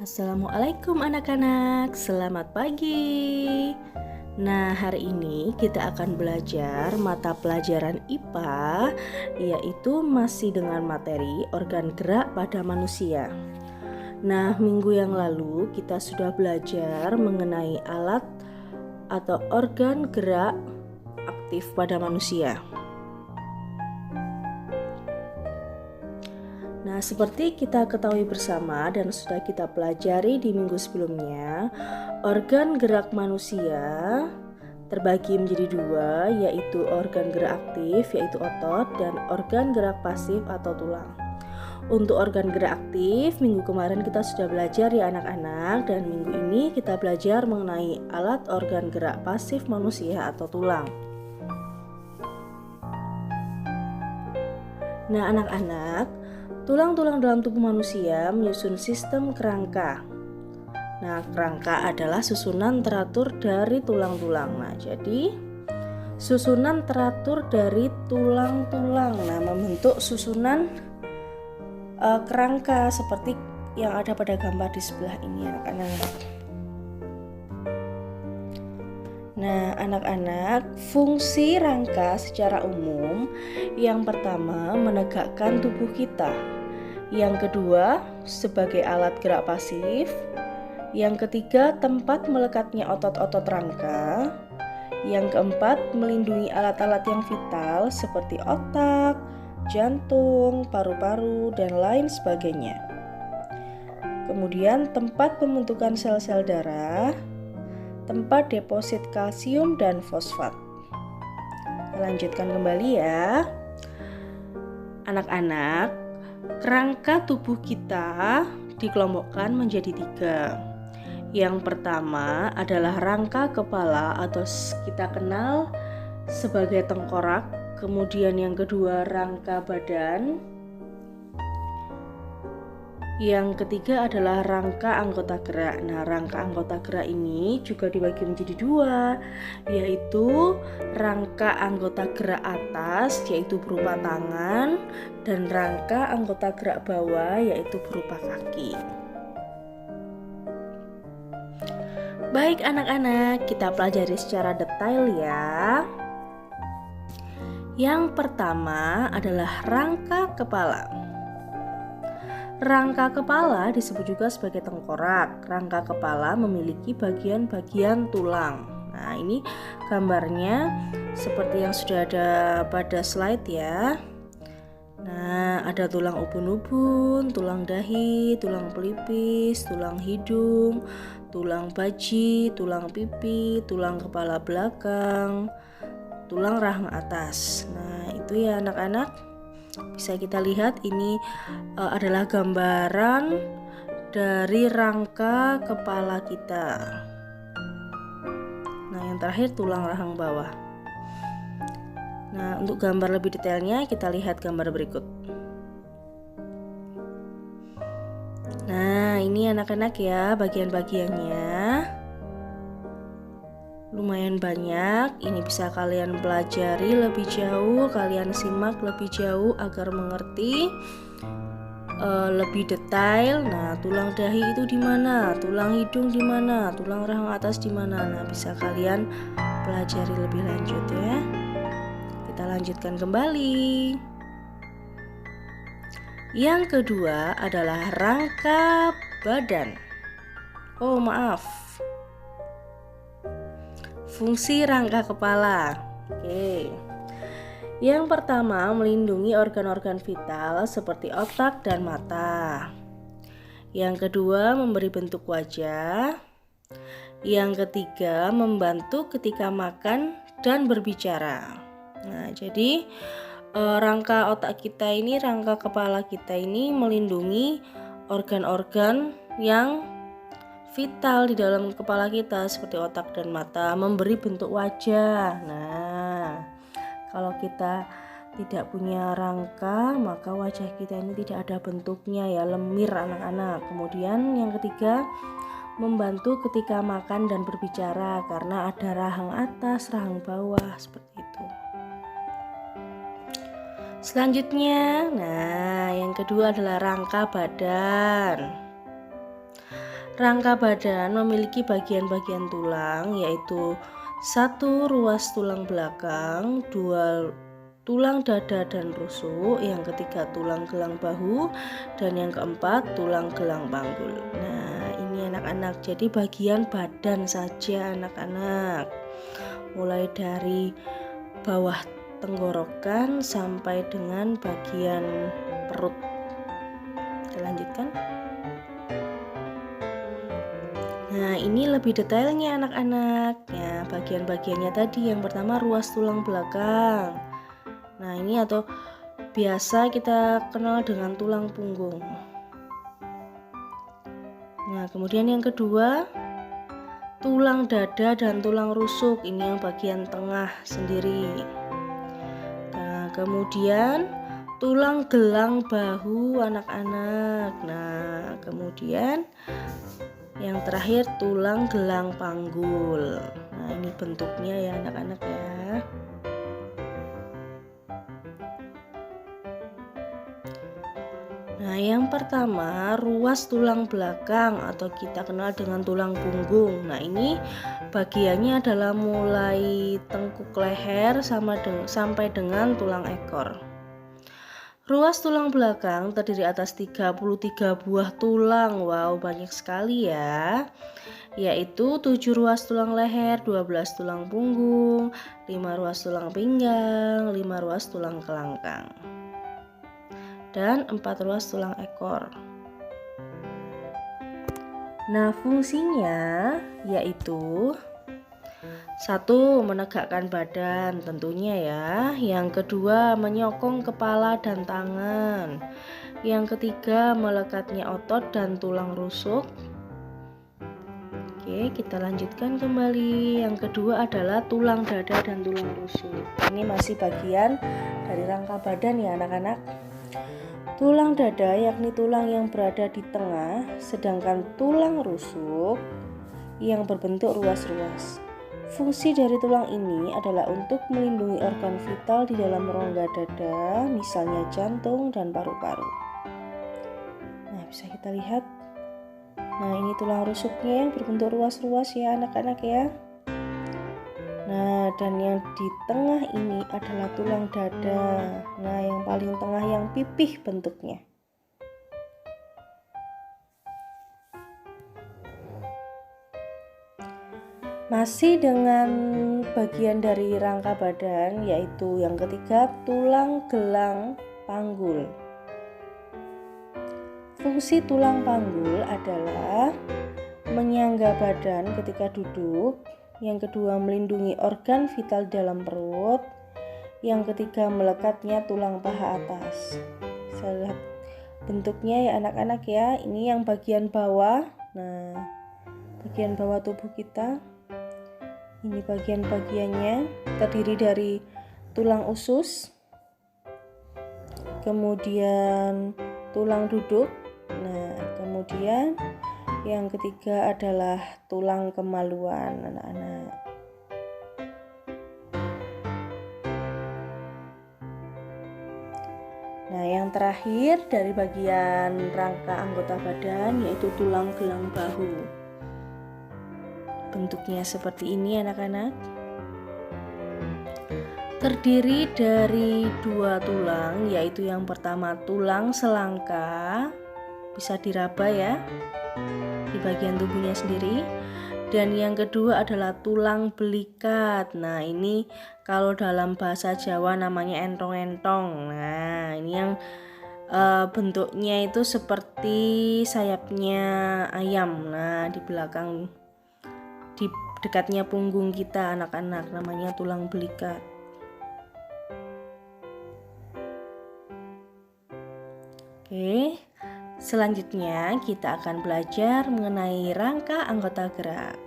Assalamualaikum anak-anak, selamat pagi. Nah, hari ini kita akan belajar mata pelajaran IPA, yaitu masih dengan materi organ gerak pada manusia. Nah, minggu yang lalu kita sudah belajar mengenai alat atau organ gerak aktif pada manusia. Nah, seperti kita ketahui bersama dan sudah kita pelajari di minggu sebelumnya, organ gerak manusia terbagi menjadi dua, yaitu organ gerak aktif, yaitu otot, dan organ gerak pasif atau tulang. Untuk organ gerak aktif, minggu kemarin kita sudah belajar ya anak-anak, dan minggu ini kita belajar mengenai alat organ gerak pasif manusia atau tulang. Nah, anak-anak, tulang-tulang dalam tubuh manusia menyusun sistem kerangka. Nah, kerangka adalah susunan teratur dari tulang-tulang. Nah, jadi susunan teratur dari tulang-tulang. Nah, membentuk susunan kerangka seperti yang ada pada gambar di sebelah ini, anak-anak. Nah, anak-anak, fungsi rangka secara umum yang pertama menegakkan tubuh kita. Yang kedua, sebagai alat gerak pasif. Yang ketiga, tempat melekatnya otot-otot rangka. Yang keempat, melindungi alat-alat yang vital seperti otak, jantung, paru-paru, dan lain sebagainya. Kemudian, tempat pembentukan sel-sel darah, tempat deposit kalsium dan fosfat. Kita lanjutkan kembali ya. Anak-anak, kerangka tubuh kita dikelompokkan menjadi 3. Yang pertama adalah rangka kepala atau kita kenal sebagai tengkorak. Kemudian yang kedua rangka badan. Yang ketiga adalah rangka anggota gerak. Nah, rangka anggota gerak ini juga dibagi menjadi 2, yaitu rangka anggota gerak atas, yaitu berupa tangan, dan rangka anggota gerak bawah, yaitu berupa kaki. Baik anak-anak, kita pelajari secara detail ya. Yang pertama adalah rangka kepala. Rangka kepala disebut juga sebagai tengkorak. Rangka kepala memiliki bagian-bagian tulang. Nah, ini gambarnya seperti yang sudah ada pada slide ya. Nah, ada tulang ubun-ubun, tulang dahi, tulang pelipis, tulang hidung, tulang baji, tulang pipi, tulang kepala belakang, tulang rahang atas. Nah, itu ya anak-anak. Bisa kita lihat ini adalah gambaran dari rangka kepala kita. Nah, yang terakhir tulang rahang bawah. Nah, untuk gambar lebih detailnya kita lihat gambar berikut. Nah, ini anak-anak ya bagian-bagiannya. Lumayan banyak, ini bisa kalian pelajari lebih jauh, kalian simak lebih jauh agar mengerti lebih detail. Nah, tulang dahi itu di mana? Tulang hidung di mana? Tulang rahang atas di mana? Nah, bisa kalian pelajari lebih lanjut ya. Kita lanjutkan kembali. Yang kedua adalah rangka badan. Oh, maaf. Fungsi rangka kepala. Oke. Yang pertama, melindungi organ-organ vital seperti otak dan mata. Yang kedua, memberi bentuk wajah. Yang ketiga, membantu ketika makan dan berbicara. Nah, jadi rangka otak kita ini, rangka kepala kita ini melindungi organ-organ yang vital di dalam kepala kita seperti otak dan mata, memberi bentuk wajah. Nah, kalau kita tidak punya rangka, maka wajah kita ini tidak ada bentuknya ya, lemir anak-anak. Kemudian yang ketiga, membantu ketika makan dan berbicara karena ada rahang atas, rahang bawah seperti itu. Selanjutnya, nah yang kedua adalah rangka badan. Rangka badan memiliki bagian-bagian tulang, yaitu 1 ruas tulang belakang, 2 tulang dada dan rusuk, yang ketiga tulang gelang bahu, dan yang keempat tulang gelang panggul. Nah, ini anak-anak, jadi bagian badan saja anak-anak, mulai dari bawah tenggorokan sampai dengan bagian perut. Kita lanjutkan. Nah, ini lebih detailnya anak-anak. Ya, bagian-bagiannya tadi yang pertama ruas tulang belakang. Nah, ini atau biasa kita kenal dengan tulang punggung. Nah, kemudian yang kedua, tulang dada dan tulang rusuk. Ini yang bagian tengah sendiri. Nah, kemudian tulang gelang bahu anak-anak. Nah, kemudian yang terakhir tulang gelang panggul. Nah, ini bentuknya ya anak-anak ya. Nah, yang pertama ruas tulang belakang atau kita kenal dengan tulang punggung. Nah, ini bagiannya adalah mulai tengkuk leher sampai dengan tulang ekor. Ruas tulang belakang terdiri atas 33 buah tulang. Wow, banyak sekali ya. Yaitu 7 ruas tulang leher, 12 tulang punggung, 5 ruas tulang pinggang, 5 ruas tulang kelangkang, dan 4 ruas tulang ekor. Nah, fungsinya yaitu 1. Menegakkan badan tentunya ya. Yang kedua, menyokong kepala dan tangan. Yang ketiga, melekatnya otot dan tulang rusuk. Oke, kita lanjutkan kembali. Yang kedua adalah tulang dada dan tulang rusuk. Ini masih bagian dari rangka badan ya anak-anak. Tulang dada yakni tulang yang berada di tengah, sedangkan tulang rusuk yang berbentuk ruas-ruas. Fungsi dari tulang ini adalah untuk melindungi organ vital di dalam rongga dada, misalnya jantung dan paru-paru. Nah, bisa kita lihat. Nah, ini tulang rusuknya yang berbentuk ruas-ruas ya anak-anak ya. Nah, dan yang di tengah ini adalah tulang dada. Nah, yang paling tengah yang pipih bentuknya. Masih dengan bagian dari rangka badan, yaitu yang ketiga tulang gelang panggul. Fungsi tulang panggul adalah menyangga badan ketika duduk. Yang kedua, melindungi organ vital dalam perut. Yang ketiga, melekatnya tulang paha atas. Bisa lihat bentuknya ya anak-anak ya. Ini yang bagian bawah. Nah, bagian bawah tubuh kita. Ini bagian-bagiannya terdiri dari tulang usus, kemudian tulang duduk. Nah, kemudian yang ketiga adalah tulang kemaluan anak-anak. Nah, yang terakhir dari bagian rangka anggota badan yaitu tulang gelang bahu. Bentuknya seperti ini anak-anak. Terdiri dari 2 tulang, yaitu yang pertama tulang selangka, bisa diraba ya di bagian tubuhnya sendiri. Dan yang kedua adalah tulang belikat. Nah, ini kalau dalam bahasa Jawa namanya entong-entong. Nah, ini yang bentuknya itu seperti sayapnya ayam. Nah, di belakang, di dekatnya punggung kita anak-anak, namanya tulang belikat. Oke, selanjutnya kita akan belajar mengenai rangka anggota gerak.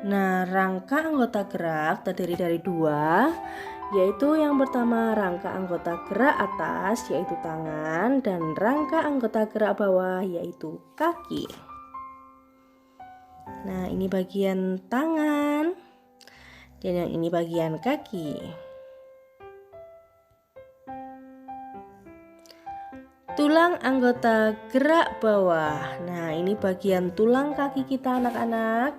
Nah, rangka anggota gerak terdiri dari 2, yaitu yang pertama rangka anggota gerak atas yaitu tangan, dan rangka anggota gerak bawah yaitu kaki. Nah, ini bagian tangan dan yang ini bagian kaki. Tulang anggota gerak bawah. Nah, ini bagian tulang kaki kita anak-anak.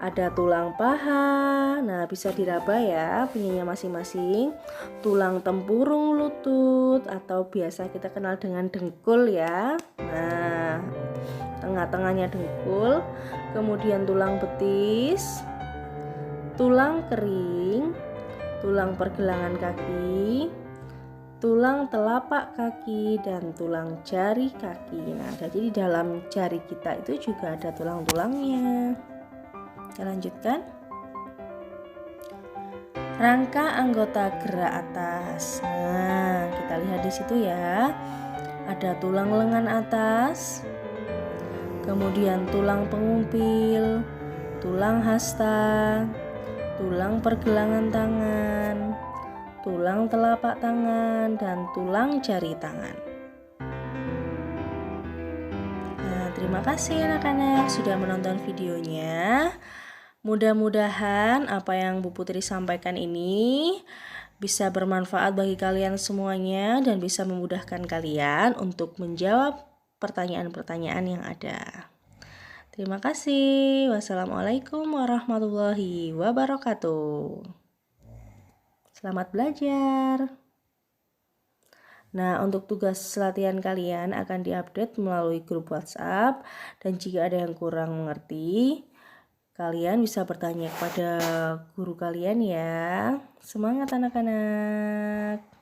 Ada tulang paha. Nah, bisa diraba ya punyanya masing-masing. Tulang tempurung lutut atau biasa kita kenal dengan dengkul ya. Nah, tengah-tengahnya dengkul. Kemudian tulang betis, tulang kering, tulang pergelangan kaki, tulang telapak kaki, dan tulang jari kaki. Nah, jadi di dalam jari kita itu juga ada tulang-tulangnya. Kita lanjutkan. Rangka anggota gerak atas. Nah, kita lihat di situ ya. Ada tulang lengan atas, kemudian tulang pengumpil, tulang hasta, tulang pergelangan tangan, tulang telapak tangan, dan tulang jari tangan. Nah, terima kasih anak-anak sudah menonton videonya. Mudah-mudahan apa yang Bu Putri sampaikan ini bisa bermanfaat bagi kalian semuanya dan bisa memudahkan kalian untuk menjawab pertanyaan-pertanyaan yang ada. Terima kasih. Wassalamualaikum warahmatullahi wabarakatuh. Selamat belajar. Nah, untuk tugas latihan kalian akan diupdate melalui grup WhatsApp, dan jika ada yang kurang mengerti, kalian bisa bertanya kepada guru kalian ya. Semangat anak-anak.